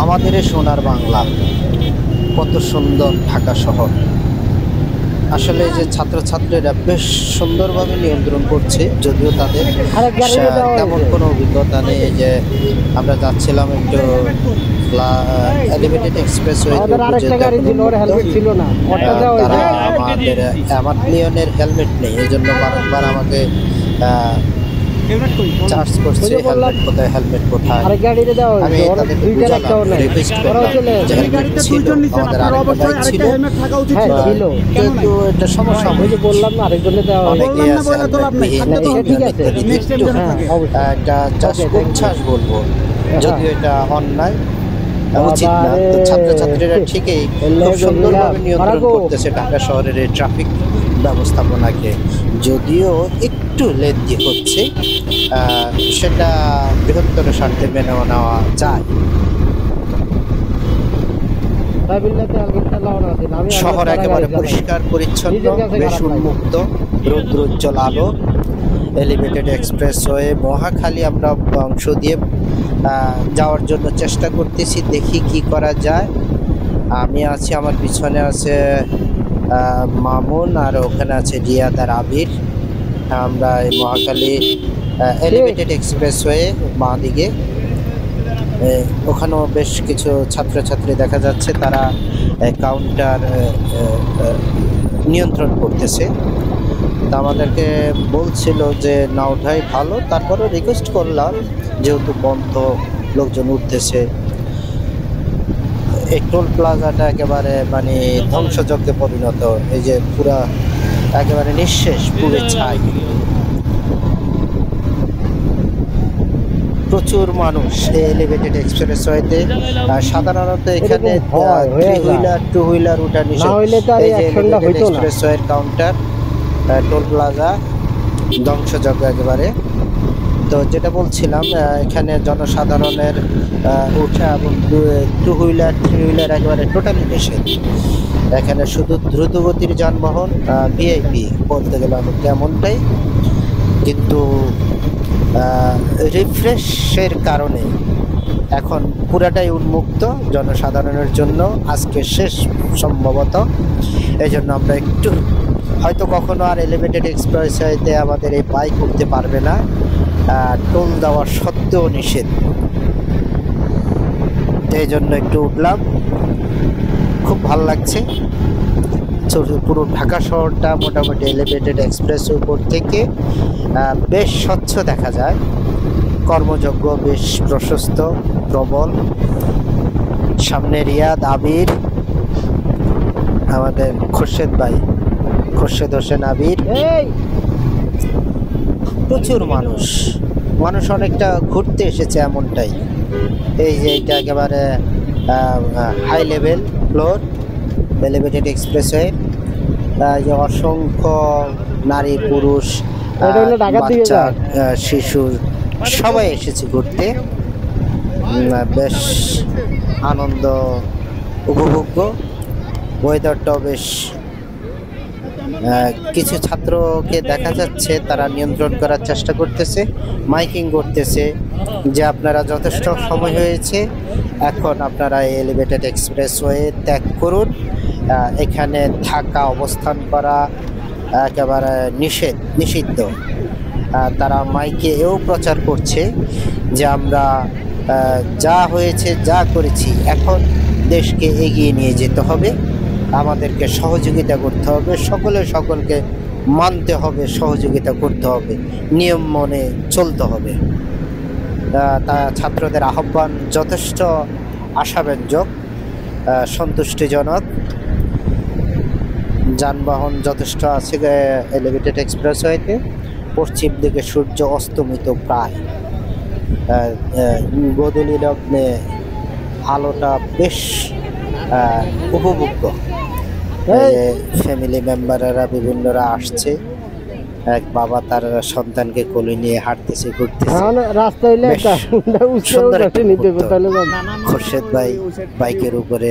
আমাদের সোনার বাংলা, কত সুন্দর ঢাকা শহর। আসলে যে ছাত্রছাত্রীরা বেশ সুন্দরভাবে নিয়ন্ত্রণ করছে, যদিও তাদের তেমন কোনো অভিজ্ঞতা নেই। যে আমরা যাচ্ছিলাম একটু এলিভেটেড এক্সপ্রেসওয়ে, আমাদের অ্যামাটলিয়নের হেলমেট নেই, এই জন্য বারংবার আমাকে চার্জ করছে হেলমেট কোথায়, হেলমেট কোথায়। আমি তাদেরকে বুঝালাম, রিকোয়েস্ট করলাম যে হেলমেট ছিল, আমাদের আরেকটা বাইক ছিল, কিন্তু এটা সমস্যা। আমি যে বললাম না আরেকজনে দেওয়া অনেকে আছে একটা জাস্ট উচ্ছ্বাস বলবো, যদিও এটা অন্যায়, উচিত না। তো ছাত্রছাত্রীরা ঠিকই খুব সুন্দরভাবে নিয়ন্ত্রণ করতেছে ঢাকা শহরের এই ট্রাফিক ব্যবস্থাপনাকে, যদিও একটু লেন্দি হচ্ছে, সেটা বৃহত্তর স্বার্থে মেনে নেওয়া যায়। শহর একেবারে পরিষ্কার পরিচ্ছন্ন, বেশ উন্মুক্ত, রৌদ্রোজ্জ্বল আলো। এলিভেটেড এক্সপ্রেসওয়ে মহাখালী আমরা অংশ দিয়ে যাওয়ার জন্য চেষ্টা করতেছি, দেখি কি করা যায়। আমি আছি, আমার পিছনে আছে মামুন, আর ওখানে আছে রিয়াদ আর আবির। আমরা এই মহাখালী এলিভেটেড এক্সপ্রেসওয়ে বাঁ দিকে, ওখানেও বেশ কিছু ছাত্রছাত্রী দেখা যাচ্ছে, তারা কাউন্টার নিয়ন্ত্রণ করতেছে। তা আমাদেরকে বলছিল যে না ওঠাই ভালো, তারপরে রিকোয়েস্ট করলাম, যেহেতু বন্ধ, লোকজন উঠতেছে। এই টোল প্লাজাটা একেবারে মানে ধ্বংসযজ্ঞে পরিণত, এই যে পুরা একেবারে নিঃশেষ, পুরে ছাই। প্রচুর মানুষ এই এলিভেটেড এক্সপ্রেসওয়েতে। সাধারণত এখানে টু হুইলার উঠা নিষেধ। এই যে এলিভেটেড এক্সপ্রেসওয়ের কাউন্টার, টোল প্লাজা ধ্বংসযজ্ঞ একেবারে। তো যেটা বলছিলাম, এখানে জনসাধারণের উঠা এবং টু হুইলার থ্রি হুইলার একেবারে টোটালি নিষেধ। এখানে শুধু দ্রুতগতির যানবাহন, ভিআইপি বলতে গেলে অনেকটা এমনটাই, কিন্তু রিফ্রেশের কারণে এখন পুরাটাই উন্মুক্ত জনসাধারণের জন্য। আজকে শেষ সম্ভবত, এই জন্য আমরা একটু হয়তো কখনো আর এলিভেটেড এক্সপ্রেসওয়েতে আমাদের এই বাইক উঠতে পারবে না, টোল দেওয়া সত্ত্বেও নিষেধ। এই জন্য একটু উঠলাম, খুব ভাল লাগছে। পুরো ঢাকা শহরটা মোটামুটি এলিভেটেড এক্সপ্রেসওয়ে উপর থেকে বেশ স্বচ্ছ দেখা যায়, কর্মযোগ্য, বেশ প্রশস্ত, প্রবল। সামনে রিয়াদ, আবির, আমাদের খোরশেদ ভাই, খোরশেদ হোসেন আবির। প্রচুর মানুষ অনেকটা ঘুরতে এসেছে এমনটাই। এই যে এটা একেবারে high level floor elevated expressway, যে অসংখ্য নারী, পুরুষ, বাচ্চা, শিশু সবাই এসেছে ঘুরতে। বেশ আনন্দ উপভোগ্য, ওয়েদারটাও বেশ। কিছু ছাত্রকে দেখা যাচ্ছে তারা নিয়ন্ত্রণ করার চেষ্টা করতেছে, মাইকিং করতেছে যে আপনারা যথেষ্ট সময় হয়েছে, এখন আপনারা এলিভেটেড এক্সপ্রেসওয়ে ত্যাগ করুন, এখানে থাকা, অবস্থান করা একেবারে নিষিদ্ধ। তারা মাইকে এও প্রচার করছে যে আমরা যা হয়েছে, যা করেছি, এখন দেশকে এগিয়ে নিয়ে যেতে হবে, আমাদেরকে সহযোগিতা করতে হবে, সকলকে মানতে হবে, সহযোগিতা করতে হবে, নিয়ম মনে চলতে হবে। তা ছাত্রদের আহ্বান যথেষ্ট আশাব্যঞ্জক, সন্তুষ্টিজনক। যানবাহন যথেষ্ট আছে এলিভেটেড এক্সপ্রেসওয়েতে। পশ্চিম দিকে সূর্য অস্তমিত প্রায়, গোধূলি লগ্নে আলোটা বেশ উপভোগ্য। ফ্যামিলি মেম্বাররা বিভিন্নরা আসছে, এক বাবা তার সন্তানকে কোলে নিয়ে হাঁটতেছে, ঘুরতেছে। খোরশেদ ভাই বাইকের উপরে,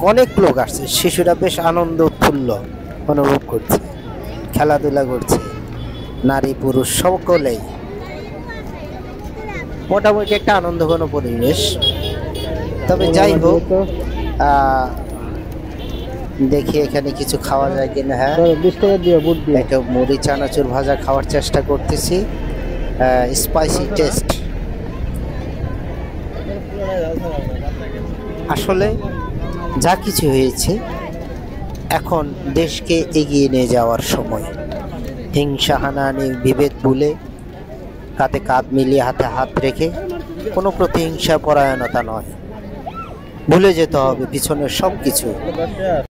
অনেক লোক আসছে, শিশুরা বেশ আনন্দ উৎফুল্ল অনুভব করছে, খেলাধুলা করছে। নারী পুরুষ সকলেই। মোটামুটি একটা আনন্দঘন পরিবেশ। তবে যাই হোক, দেখি এখানে কিছু খাওয়া যায় কিনা। হ্যাঁ, 20 টাকা দিয়ে বুট দিয়ে একটা মুড়ি চানাচুর ভাজা খাওয়ার চেষ্টা করতেছি, স্পাইসি টেস্ট। আসলে যা কিছু হয়েছে, এখন দেশকে এগিয়ে নিয়ে যাওয়ার সময়। হিংসা, হানাহানি, বিভেদ ভুলে কাঁধে কাঁধ মিলিয়ে হাতে হাত রেখে কোনো প্রতিহিংসা পরায়ণতা নয়, ভুলে যেতে হবে পিছনের সব কিছু।